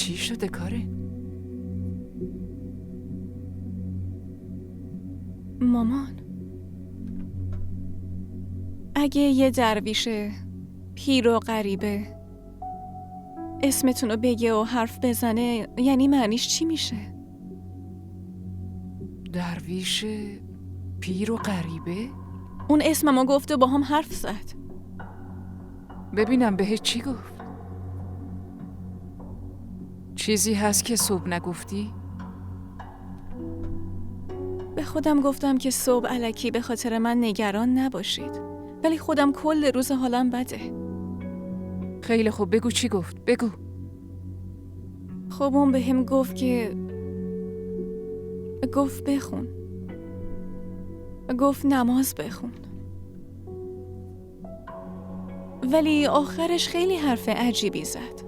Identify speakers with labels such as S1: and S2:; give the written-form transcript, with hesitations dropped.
S1: چی شده کارین؟
S2: مامان، اگه یه درویش پیر و غریبه اسمتون رو بگه و حرف بزنه یعنی معنیش چی میشه؟
S1: درویش پیر و غریبه؟
S2: اون اسممو گفت و با هم حرف زد.
S1: ببینم بهت چی گفت؟ چیزی هست که صبح نگفتی؟
S2: به خودم گفتم که صبح الکی به خاطر من نگران نباشید، ولی خودم کل روز حالم بده.
S1: خیلی خوب، بگو چی گفت؟ بگو.
S2: خب اون به هم گفت که بخون، گفت نماز بخون، ولی آخرش خیلی حرف عجیبی زد.